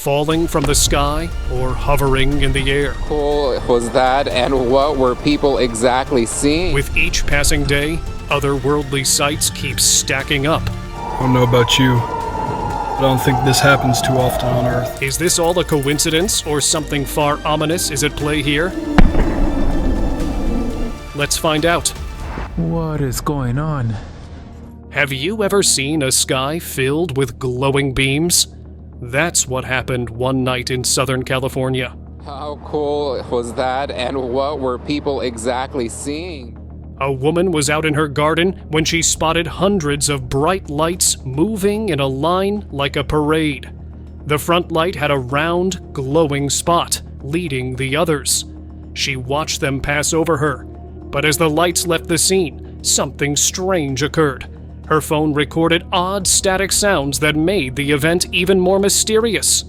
falling from the sky or hovering in the air. Cool was that, and what were people exactly seeing? With each passing day, otherworldly sights keep stacking up. I don't know about you, but I don't think this happens too often on Earth. Is this all a coincidence, or something far ominous is at play here? Let's find out. What is going on? Have you ever seen a sky filled with glowing beams? That's what happened one night in Southern California. How cool was that, and what were people exactly seeing? A woman was out in her garden when she spotted hundreds of bright lights moving in a line like a parade. The front light had a round, glowing spot, leading the others. She watched them pass over her, but as the lights left the scene, something strange occurred. Her phone recorded odd static sounds that made the event even more mysterious.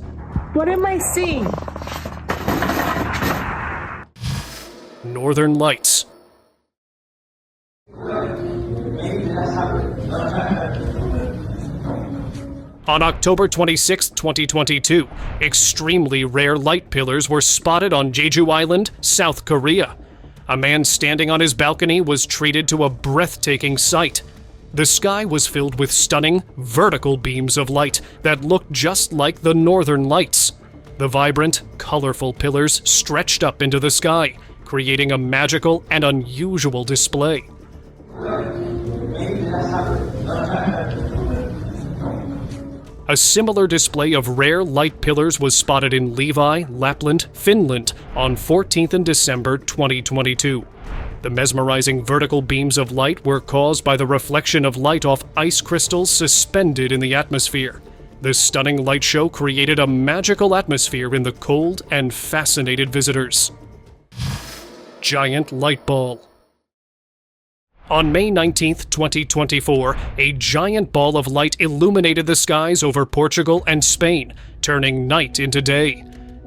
What am I seeing? Northern Lights. On October 26, 2022, extremely rare light pillars were spotted on Jeju Island, South Korea. A man standing on his balcony was treated to a breathtaking sight. The sky was filled with stunning, vertical beams of light that looked just like the Northern Lights. The vibrant, colorful pillars stretched up into the sky, creating a magical and unusual display. A similar display of rare light pillars was spotted in Levi, Lapland, Finland on 14th December 2022. The mesmerizing vertical beams of light were caused by the reflection of light off ice crystals suspended in the atmosphere. The stunning light show created a magical atmosphere in the cold and fascinated visitors. Giant light ball. On May 19, 2024, a giant ball of light illuminated the skies over Portugal and Spain, turning night into day.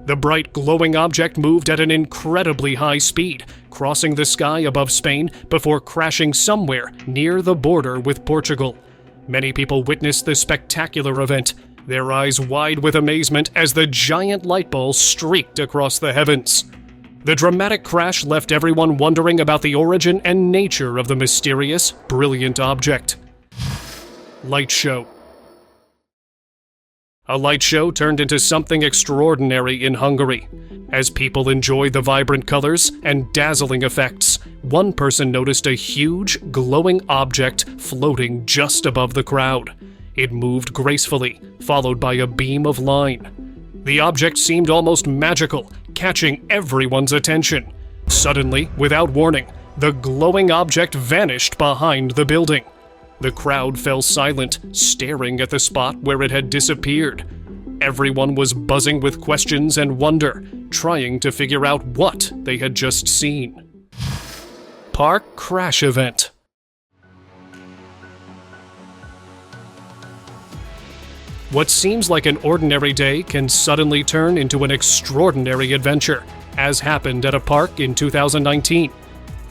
The bright, glowing object moved at an incredibly high speed, crossing the sky above Spain before crashing somewhere near the border with Portugal. Many people witnessed the spectacular event, their eyes wide with amazement as the giant light ball streaked across the heavens. The dramatic crash left everyone wondering about the origin and nature of the mysterious, brilliant object. Light show. A light show turned into something extraordinary in Hungary. As people enjoyed the vibrant colors and dazzling effects, one person noticed a huge, glowing object floating just above the crowd. It moved gracefully, followed by a beam of line. The object seemed almost magical, catching everyone's attention. Suddenly, without warning, the glowing object vanished behind the building. The crowd fell silent, staring at the spot where it had disappeared. Everyone was buzzing with questions and wonder, trying to figure out what they had just seen. Park crash event. What seems like an ordinary day can suddenly turn into an extraordinary adventure, as happened at a park in 2019.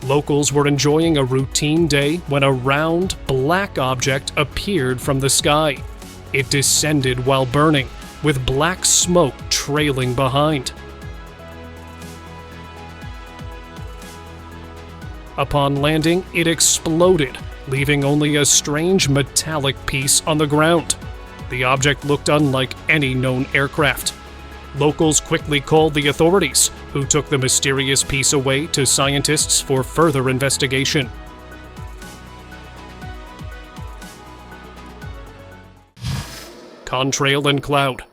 Locals were enjoying a routine day when a round, black object appeared from the sky. It descended while burning, with black smoke trailing behind. Upon landing, it exploded, leaving only a strange metallic piece on the ground. The object looked unlike any known aircraft. Locals quickly called the authorities, who took the mysterious piece away to scientists for further investigation. Contrail and cloud.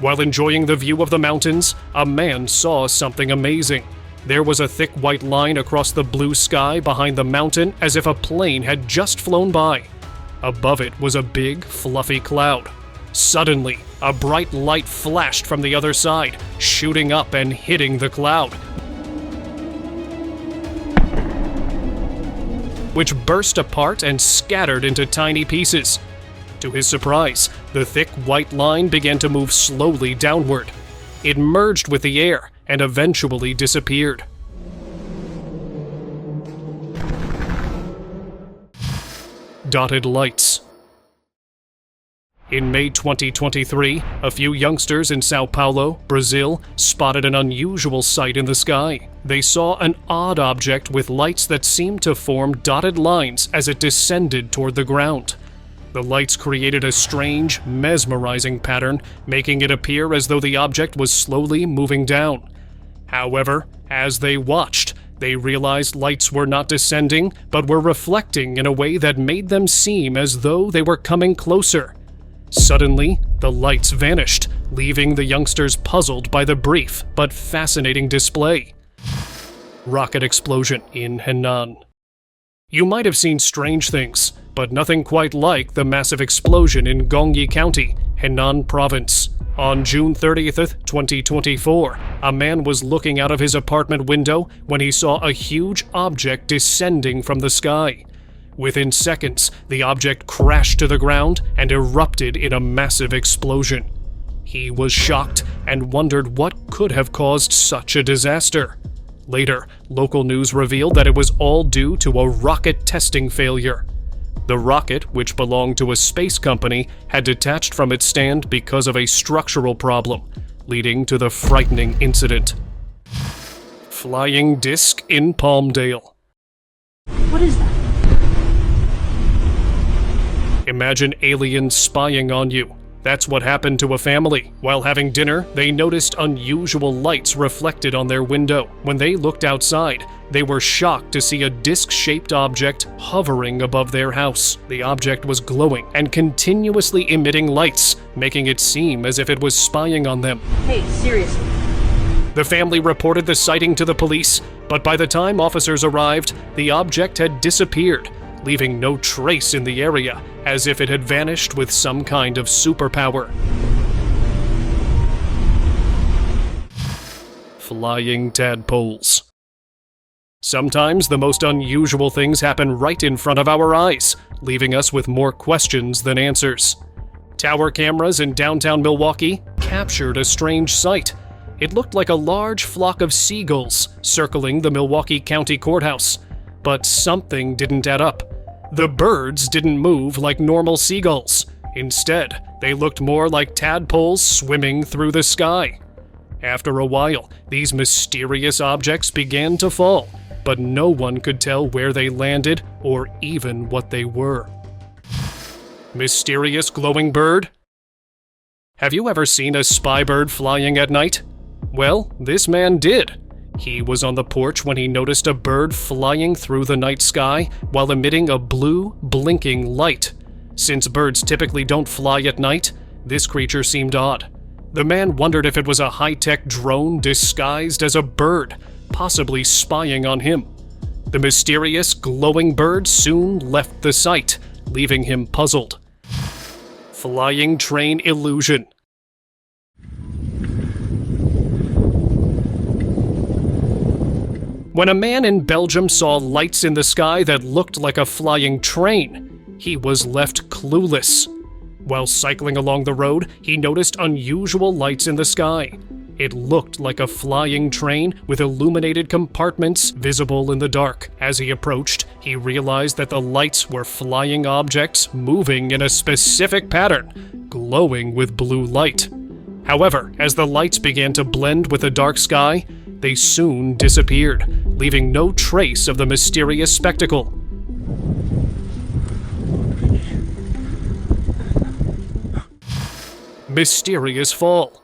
While enjoying the view of the mountains, a man saw something amazing. There was a thick white line across the blue sky behind the mountain as if a plane had just flown by. Above it was a big, fluffy cloud. Suddenly, a bright light flashed from the other side, shooting up and hitting the cloud, which burst apart and scattered into tiny pieces. To his surprise, the thick white line began to move slowly downward. It merged with the air and eventually disappeared. Dotted lights. In May 2023, a few youngsters in Sao Paulo, Brazil, spotted an unusual sight in the sky. They saw an odd object with lights that seemed to form dotted lines as it descended toward the ground. The lights created a strange, mesmerizing pattern, making it appear as though the object was slowly moving down. However, as they watched, they realized lights were not descending, but were reflecting in a way that made them seem as though they were coming closer. Suddenly, the lights vanished, leaving the youngsters puzzled by the brief but fascinating display. Rocket explosion in Henan. You might have seen strange things, but nothing quite like the massive explosion in Gongyi County, Henan Province. On June 30th, 2024, a man was looking out of his apartment window when he saw a huge object descending from the sky. Within seconds, the object crashed to the ground and erupted in a massive explosion. He was shocked and wondered what could have caused such a disaster. Later, local news revealed that it was all due to a rocket testing failure. The rocket, which belonged to a space company, had detached from its stand because of a structural problem, leading to the frightening incident. Flying disc in Palmdale. What is that? Imagine aliens spying on you. That's what happened to a family. While having dinner, they noticed unusual lights reflected on their window. When they looked outside, they were shocked to see a disc-shaped object hovering above their house. The object was glowing and continuously emitting lights, making it seem as if it was spying on them. Hey, seriously. The family reported the sighting to the police, but by the time officers arrived, the object had disappeared, leaving no trace in the area, as if it had vanished with some kind of superpower. Flying tadpoles. Sometimes the most unusual things happen right in front of our eyes, leaving us with more questions than answers. Tower cameras in downtown Milwaukee captured a strange sight. It looked like a large flock of seagulls circling the Milwaukee County Courthouse, but something didn't add up. The birds didn't move like normal seagulls. Instead, they looked more like tadpoles swimming through the sky. After a while, these mysterious objects began to fall, but no one could tell where they landed or even what they were. Mysterious glowing bird? Have you ever seen a spy bird flying at night? Well, this man did. He was on the porch when he noticed a bird flying through the night sky while emitting a blue, blinking light. Since birds typically don't fly at night, this creature seemed odd. The man wondered if it was a high-tech drone disguised as a bird, possibly spying on him. The mysterious, glowing bird soon left the site, leaving him puzzled. Flying train illusion. When a man in Belgium saw lights in the sky that looked like a flying train, he was left clueless. While cycling along the road, he noticed unusual lights in the sky. It looked like a flying train with illuminated compartments visible in the dark. As he approached, he realized that the lights were flying objects moving in a specific pattern, glowing with blue light. However, as the lights began to blend with the dark sky, they soon disappeared, leaving no trace of the mysterious spectacle. Mysterious fall.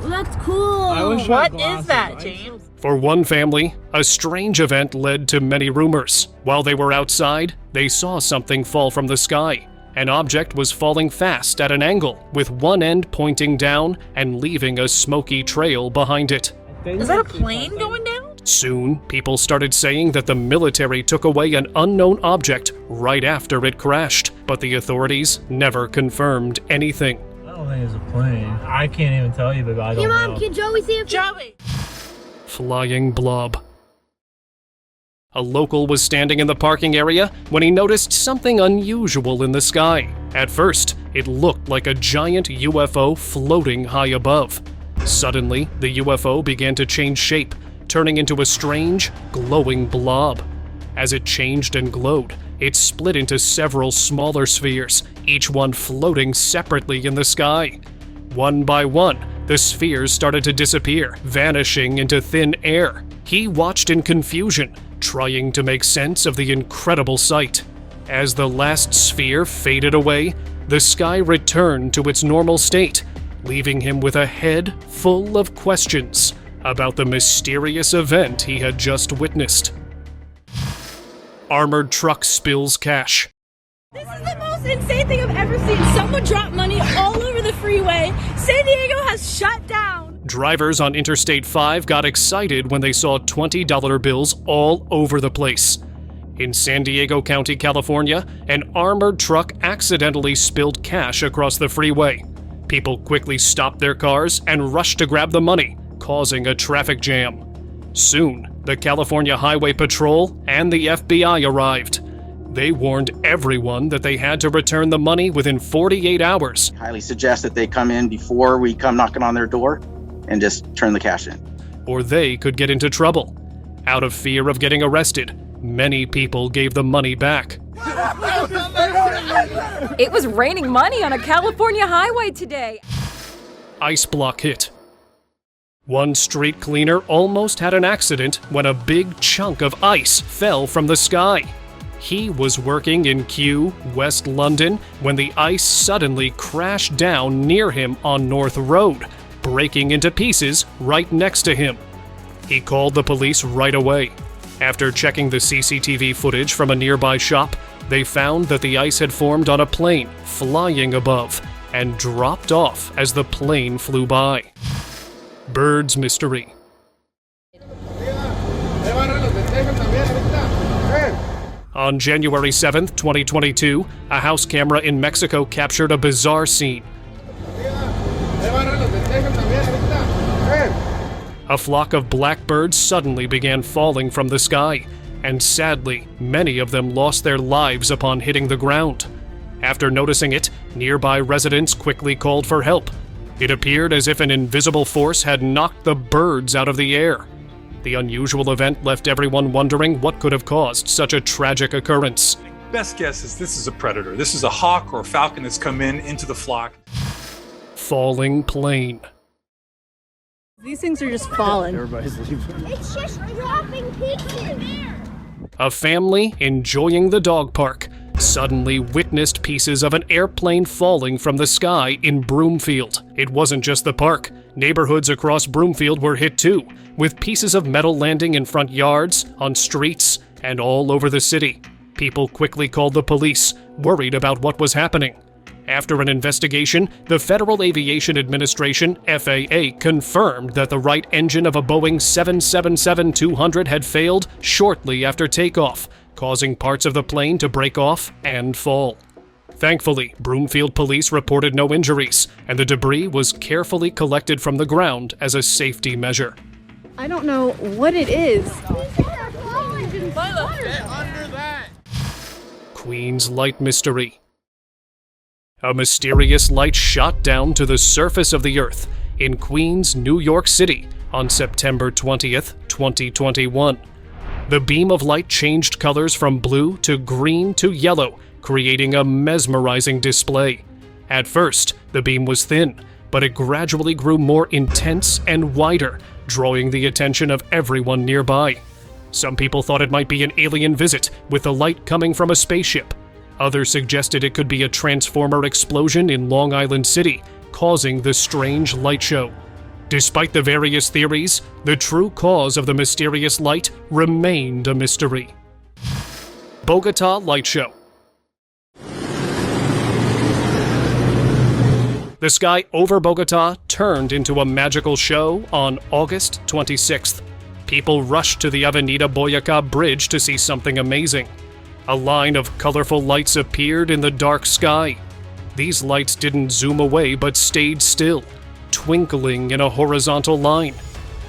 That's cool. What is that, James? For one family, a strange event led to many rumors. While they were outside, they saw something fall from the sky. An object was falling fast at an angle, with one end pointing down and leaving a smoky trail behind it. Is that a plane going down? Soon, people started saying that the military took away an unknown object right after it crashed, but the authorities never confirmed anything. I don't think it's a plane. I can't even tell you, but I don't know. Can Joey see it? Joey! Flying blob. A local was standing in the parking area when he noticed something unusual in the sky. At first, it looked like a giant UFO floating high above. Suddenly, the UFO began to change shape, turning into a strange, glowing blob. As it changed and glowed, it split into several smaller spheres, each one floating separately in the sky. One by one, the spheres started to disappear, vanishing into thin air. He watched in confusion, trying to make sense of the incredible sight. As the last sphere faded away, the sky returned to its normal state, leaving him with a head full of questions about the mysterious event he had just witnessed. Armored truck spills cash. This is the most insane thing I've ever seen. Someone dropped money all over the freeway. San Diego has shut down. Drivers on Interstate 5 got excited when they saw $20 bills all over the place. In San Diego County, California, an armored truck accidentally spilled cash across the freeway. People quickly stopped their cars and rushed to grab the money, causing a traffic jam. Soon, the California Highway Patrol and the FBI arrived. They warned everyone that they had to return the money within 48 hours. Highly suggest that they come in before we come knocking on their door and just turn the cash in. Or they could get into trouble. Out of fear of getting arrested, many people gave the money back. It was raining money on a California highway today. Ice block hit. One street cleaner almost had an accident when a big chunk of ice fell from the sky. He was working in Kew, West London, when the ice suddenly crashed down near him on North Road, breaking into pieces right next to him. He called the police right away. After checking the CCTV footage from a nearby shop, they found that the ice had formed on a plane flying above and dropped off as the plane flew by. Bird's mystery. On January 7th, 2022, a house camera in Mexico captured a bizarre scene. A flock of blackbirds suddenly began falling from the sky, and sadly, many of them lost their lives upon hitting the ground. After noticing it, nearby residents quickly called for help. It appeared as if an invisible force had knocked the birds out of the air. The unusual event left everyone wondering what could have caused such a tragic occurrence. Best guess is this is a predator. This is a hawk or a falcon that's come into the flock. Falling plane. These things are just falling. Everybody's leaving. It's just dropping pieces. A family enjoying the dog park suddenly witnessed pieces of an airplane falling from the sky in Broomfield. It wasn't just the park. Neighborhoods across Broomfield were hit too, with pieces of metal landing in front yards, on streets, and all over the city. People quickly called the police, worried about what was happening. After an investigation, the Federal Aviation Administration, FAA, confirmed that the right engine of a Boeing 777-200 had failed shortly after takeoff, causing parts of the plane to break off and fall. Thankfully, Broomfield police reported no injuries, and the debris was carefully collected from the ground as a safety measure. I don't know what it is. Queen's Light Mystery. A mysterious light shot down to the surface of the Earth in Queens, New York City on September 20th, 2021. The beam of light changed colors from blue to green to yellow, creating a mesmerizing display. At first, the beam was thin, but it gradually grew more intense and wider, drawing the attention of everyone nearby. Some people thought it might be an alien visit, with the light coming from a spaceship. Others suggested it could be a transformer explosion in Long Island City, causing the strange light show. Despite the various theories, the true cause of the mysterious light remained a mystery. Bogota Light Show. The sky over Bogota turned into a magical show on August 26th. People rushed to the Avenida Boyacá bridge to see something amazing. A line of colorful lights appeared in the dark sky. These lights didn't zoom away but stayed still, twinkling in a horizontal line.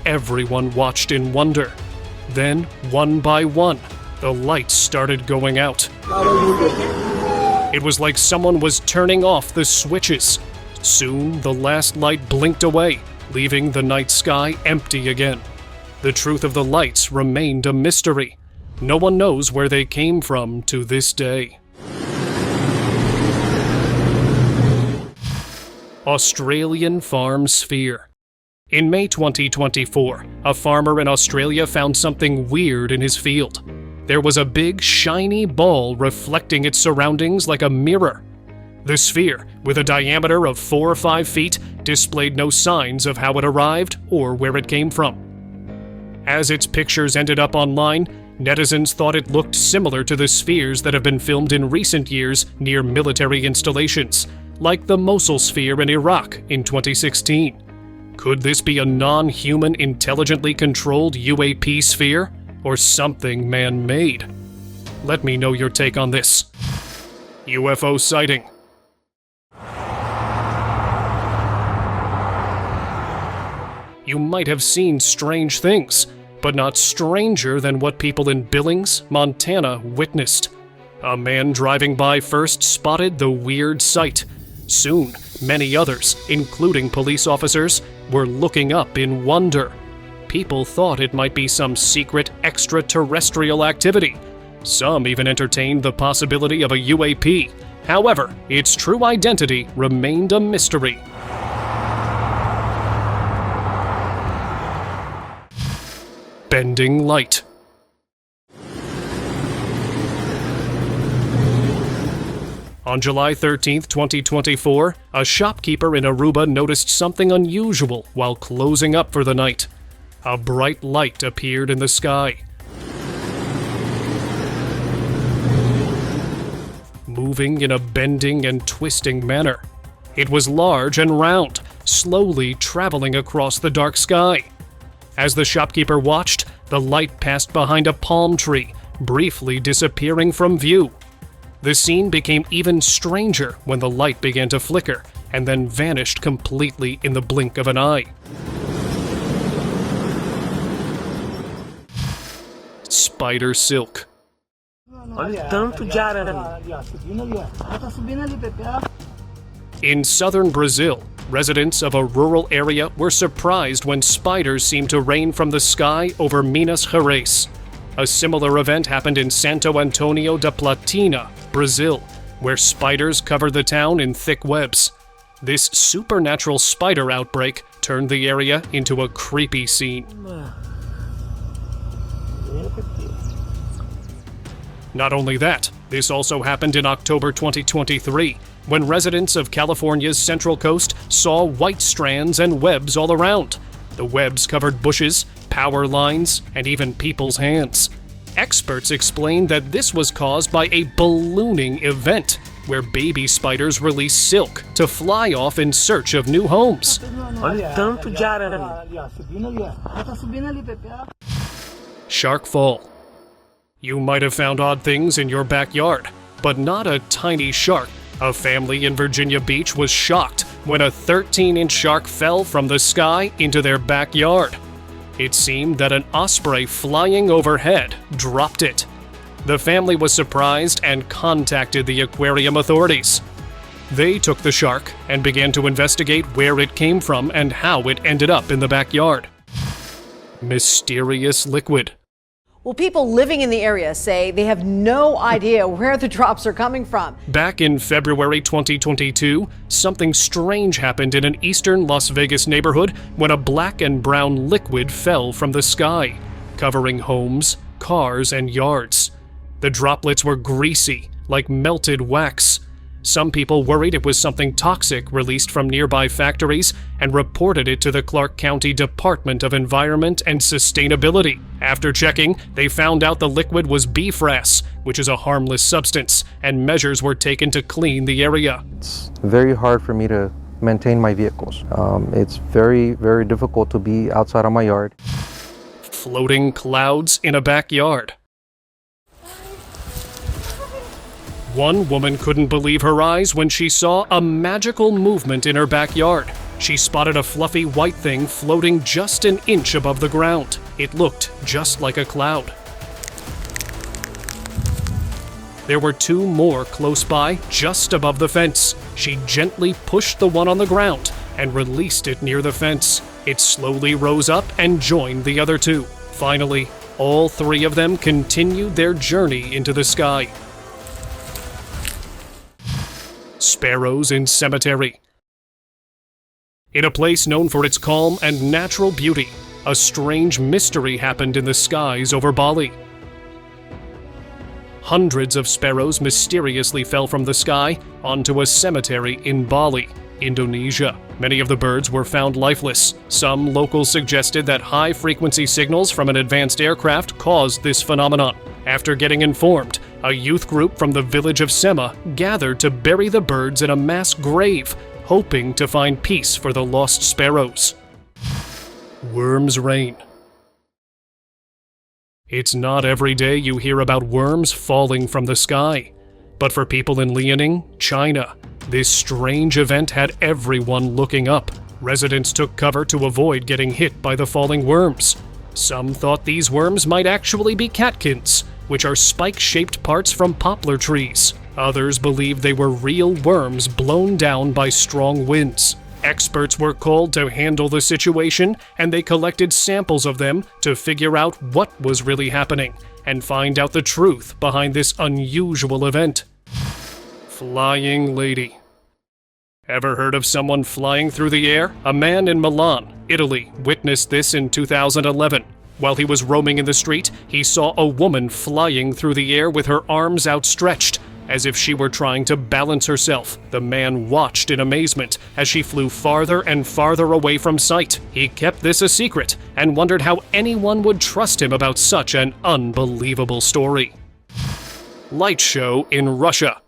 Everyone watched in wonder. Then, one by one, the lights started going out. It was like someone was turning off the switches. Soon, the last light blinked away, leaving the night sky empty again. The truth of the lights remained a mystery. No one knows where they came from to this day. Australian farm sphere. In May 2024, a farmer in Australia found something weird in his field. There was a big, shiny ball reflecting its surroundings like a mirror. The sphere, with a diameter of 4 or 5 feet, displayed no signs of how it arrived or where it came from. As its pictures ended up online, netizens thought it looked similar to the spheres that have been filmed in recent years near military installations, like the Mosul sphere in Iraq in 2016. Could this be a non-human, intelligently controlled UAP sphere, or something man-made? Let me know your take on this. UFO sighting. You might have seen strange things, but not stranger than what people in Billings, Montana witnessed. A man driving by first spotted the weird sight. Soon, many others, including police officers, were looking up in wonder. People thought it might be some secret extraterrestrial activity. Some even entertained the possibility of a UAP. However, its true identity remained a mystery. Bending light. On July 13, 2024, a shopkeeper in Aruba noticed something unusual while closing up for the night. A bright light appeared in the sky. Moving in a bending and twisting manner. It was large and round, slowly traveling across the dark sky. As the shopkeeper watched, the light passed behind a palm tree, briefly disappearing from view. The scene became even stranger when the light began to flicker and then vanished completely in the blink of an eye. Spider silk. In southern Brazil, residents of a rural area were surprised when spiders seemed to rain from the sky over Minas Gerais. A similar event happened in Santo Antonio da Platina, Brazil, where spiders covered the town in thick webs. This supernatural spider outbreak turned the area into a creepy scene. Not only that, this also happened in October 2023, when residents of California's Central Coast saw white strands and webs all around. The webs covered bushes, power lines, and even people's hands. Experts explained that this was caused by a ballooning event, where baby spiders release silk to fly off in search of new homes. Shark fall. You might have found odd things in your backyard, but not a tiny shark. A family in Virginia Beach was shocked when a 13-inch shark fell from the sky into their backyard. It seemed that an osprey flying overhead dropped it. The family was surprised and contacted the aquarium authorities. They took the shark and began to investigate where it came from and how it ended up in the backyard. Mysterious liquid. Well, people living in the area say they have no idea where the drops are coming from. Back in February 2022, something strange happened in an eastern Las Vegas neighborhood when a black and brown liquid fell from the sky, covering homes, cars, and yards. The droplets were greasy, like melted wax. Some people worried it was something toxic released from nearby factories and reported it to the Clark County Department of Environment and Sustainability. After checking, they found out the liquid was beeswax, which is a harmless substance, and measures were taken to clean the area. It's very hard for me to maintain my vehicles. It's very, very difficult to be outside of my yard. Floating clouds in a backyard. One woman couldn't believe her eyes when she saw a magical movement in her backyard. She spotted a fluffy white thing floating just an inch above the ground. It looked just like a cloud. There were two more close by, just above the fence. She gently pushed the one on the ground and released it near the fence. It slowly rose up and joined the other two. Finally, All three of them continued their journey into the sky. Sparrows in cemetery. In a place known for its calm and natural beauty, a strange mystery happened in the skies over Bali. Hundreds of sparrows mysteriously fell from the sky onto a cemetery in Bali, Indonesia. Many of the birds were found lifeless. Some locals suggested that high-frequency signals from an advanced aircraft caused this phenomenon. After getting informed, a youth group from the village of Sema gathered to bury the birds in a mass grave, hoping to find peace for the lost sparrows. Worms rain. It's not every day you hear about worms falling from the sky. But for people in Liaoning, China, this strange event had everyone looking up. Residents took cover to avoid getting hit by the falling worms. Some thought these worms might actually be catkins, which are spike-shaped parts from poplar trees. Others believed they were real worms blown down by strong winds. Experts were called to handle the situation, and they collected samples of them to figure out what was really happening and find out the truth behind this unusual event. Flying lady. Ever heard of someone flying through the air? A man in Milan, Italy, witnessed this in 2011. While he was roaming in the street, he saw a woman flying through the air with her arms outstretched, as if she were trying to balance herself. The man watched in amazement as she flew farther and farther away from sight. He kept this a secret and wondered how anyone would trust him about such an unbelievable story. Light show in Russia.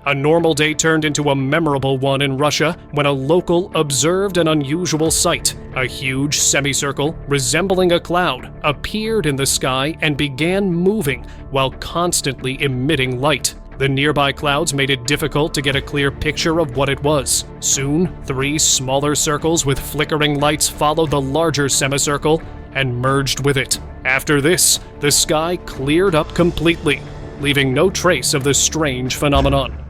A normal day turned into a memorable one in Russia when a local observed an unusual sight. A huge semicircle, resembling a cloud, appeared in the sky and began moving while constantly emitting light. The nearby clouds made it difficult to get a clear picture of what it was. Soon, 3 smaller circles with flickering lights followed the larger semicircle and merged with it. After this, the sky cleared up completely, leaving no trace of the strange phenomenon.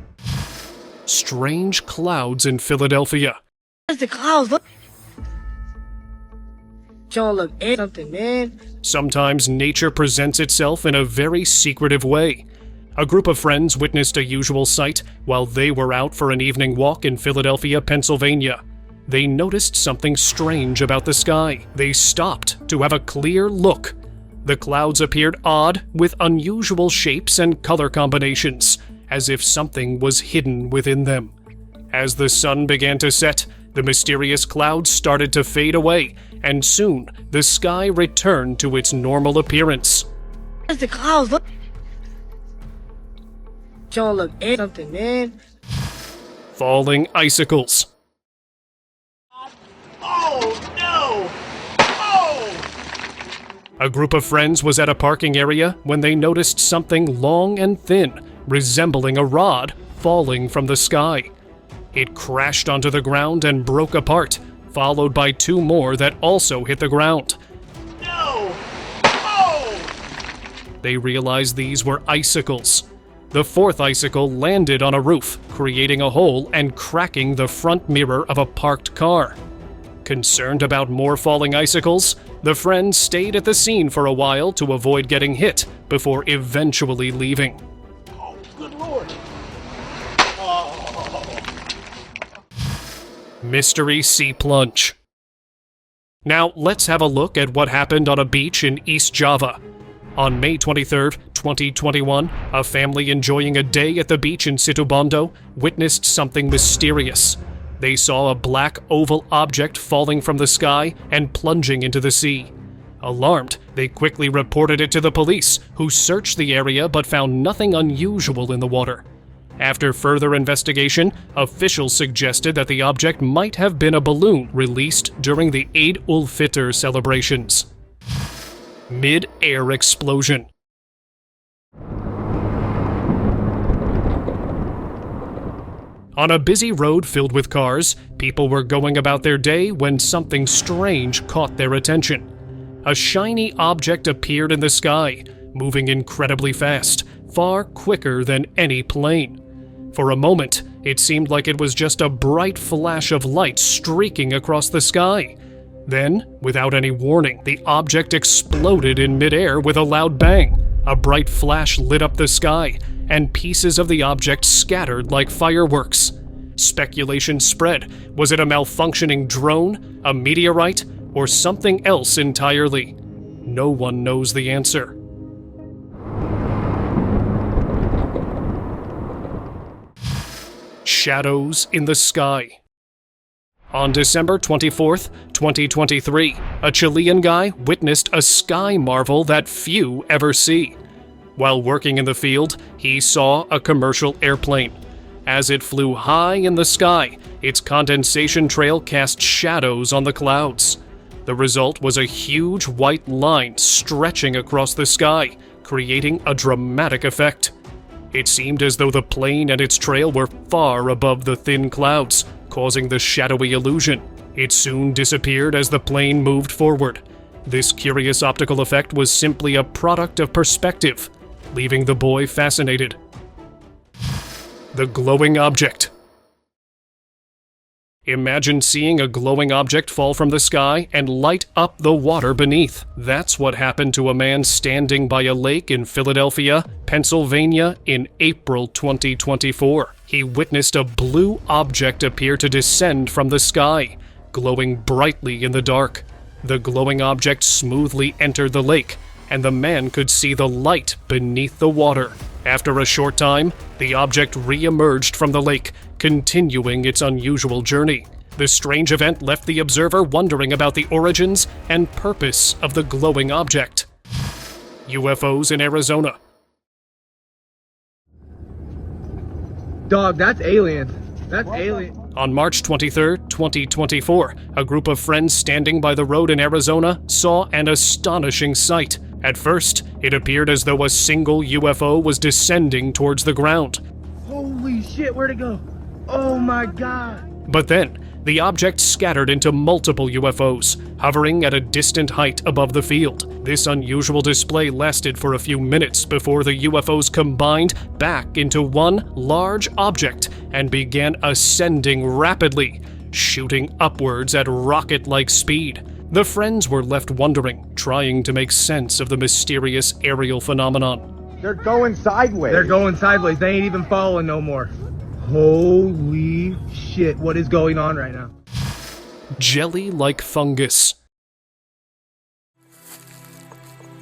Strange clouds in Philadelphia. Where's the clouds? Look. Don't look at something, man. Sometimes nature presents itself in a very secretive way. A group of friends witnessed a usual sight while they were out for an evening walk in Philadelphia, Pennsylvania. They noticed something strange about the sky. They stopped to have a clear look. The clouds appeared odd, with unusual shapes and color combinations, as if something was hidden within them. As the sun began to set, the mysterious clouds started to fade away, and soon the sky returned to its normal appearance. Where's the clouds? Look. Don't look at something, man. Falling icicles. Oh, no! Oh! A group of friends was at a parking area when they noticed something long and thin, resembling a rod, falling from the sky. It crashed onto the ground and broke apart, followed by 2 more that also hit the ground. No! Oh! They realized these were icicles. The 4th icicle landed on a roof, creating a hole and cracking the front mirror of a parked car. Concerned about more falling icicles, the friends stayed at the scene for a while to avoid getting hit before eventually leaving. Good Lord. Mystery sea plunge. Now let's have a look at what happened on a beach in East Java. On May 23, 2021, a family enjoying a day at the beach in Situbondo witnessed something mysterious. They saw a black oval object falling from the sky and plunging into the sea. Alarmed, they quickly reported it to the police, who searched the area but found nothing unusual in the water. After further investigation, officials suggested that the object might have been a balloon released during the Eid-ul-Fitr celebrations. Mid-air explosion. On a busy road filled with cars, people were going about their day when something strange caught their attention. A shiny object appeared in the sky, moving incredibly fast, far quicker than any plane. For a moment, it seemed like it was just a bright flash of light streaking across the sky. Then, without any warning, the object exploded in midair with a loud bang. A bright flash lit up the sky, and pieces of the object scattered like fireworks. Speculation spread. Was it a malfunctioning drone, a meteorite, or something else entirely? No one knows the answer. Shadows in the sky. On December 24th, 2023, a Chilean guy witnessed a sky marvel that few ever see. While working in the field, he saw a commercial airplane. As it flew high in the sky, its condensation trail cast shadows on the clouds. The result was a huge white line stretching across the sky, creating a dramatic effect. It seemed as though the plane and its trail were far above the thin clouds, causing the shadowy illusion. It soon disappeared as the plane moved forward. This curious optical effect was simply a product of perspective, leaving the boy fascinated. The glowing object. Imagine seeing a glowing object fall from the sky and light up the water beneath. That's what happened to a man standing by a lake in Philadelphia, Pennsylvania in April 2024. He witnessed a blue object appear to descend from the sky, glowing brightly in the dark. The glowing object smoothly entered the lake, and the man could see the light beneath the water. After a short time, the object re-emerged from the lake, continuing its unusual journey. The strange event left the observer wondering about the origins and purpose of the glowing object. UFOs in Arizona. Dog, that's aliens. That's alien. On March 23, 2024, a group of friends standing by the road in Arizona saw an astonishing sight. At first, it appeared as though a single UFO was descending towards the ground. Holy shit, where'd it go? Oh my god. But then, the object scattered into multiple UFOs, hovering at a distant height above the field. This unusual display lasted for a few minutes before the UFOs combined back into one large object and began ascending rapidly, shooting upwards at rocket-like speed. The friends were left wondering, trying to make sense of the mysterious aerial phenomenon. They're going sideways. They're going sideways. They ain't even following no more. Holy shit, what is going on right now? Jelly-like fungus.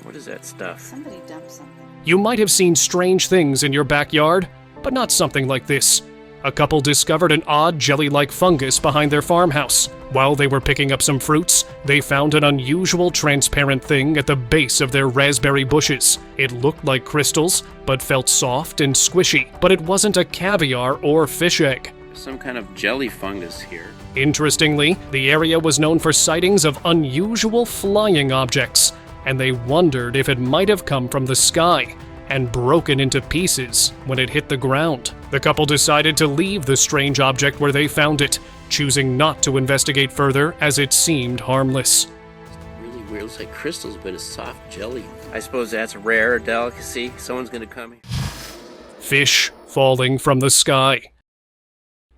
What is that stuff? Somebody dumped something. You might have seen strange things in your backyard, but not something like this. A couple discovered an odd jelly-like fungus behind their farmhouse. While they were picking up some fruits, they found an unusual transparent thing at the base of their raspberry bushes. It looked like crystals, but felt soft and squishy, but it wasn't a caviar or fish egg. Some kind of jelly fungus here. Interestingly, the area was known for sightings of unusual flying objects, and they wondered if it might have come from the sky and broken into pieces when it hit the ground. The couple decided to leave the strange object where they found it, choosing not to investigate further as it seemed harmless. Really weird. Looks like crystals, but it's soft jelly. I suppose that's a rare delicacy. Someone's gonna come here. Fish falling from the sky.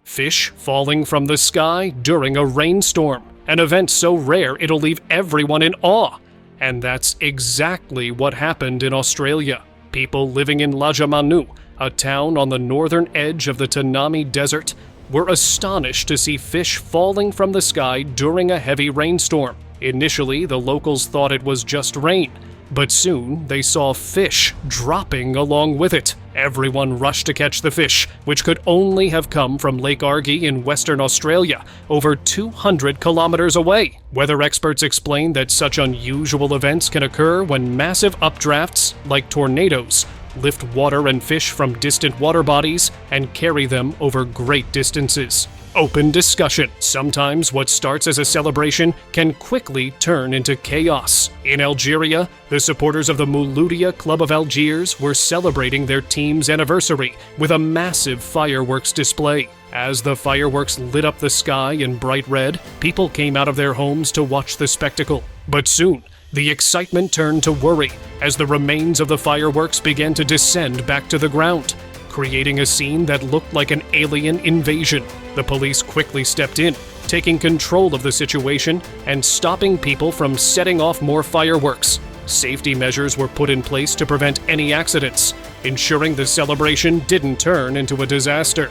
Fish falling from the sky during a rainstorm. An event so rare it'll leave everyone in awe. And that's exactly what happened in Australia. People living in Lajamanu, a town on the northern edge of the Tanami Desert, were astonished to see fish falling from the sky during a heavy rainstorm. Initially, the locals thought it was just rain, but soon they saw fish dropping along with it. Everyone rushed to catch the fish, which could only have come from Lake Argy in Western Australia, over 200 kilometers away. Weather experts explain that such unusual events can occur when massive updrafts, like tornadoes, lift water and fish from distant water bodies and carry them over great distances. Open discussion. Sometimes what starts as a celebration can quickly turn into chaos. In Algeria, the supporters of the Mouloudia Club of Algiers were celebrating their team's anniversary with a massive fireworks display. As the fireworks lit up the sky in bright red, people came out of their homes to watch the spectacle. But soon, the excitement turned to worry as the remains of the fireworks began to descend back to the ground, creating a scene that looked like an alien invasion. The police quickly stepped in, taking control of the situation and stopping people from setting off more fireworks. Safety measures were put in place to prevent any accidents, ensuring the celebration didn't turn into a disaster.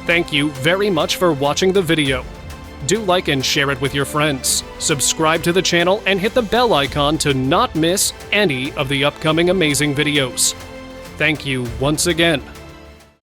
Thank you very much for watching the video. Do like and share it with your friends. Subscribe to the channel and hit the bell icon to not miss any of the upcoming amazing videos. Thank you once again.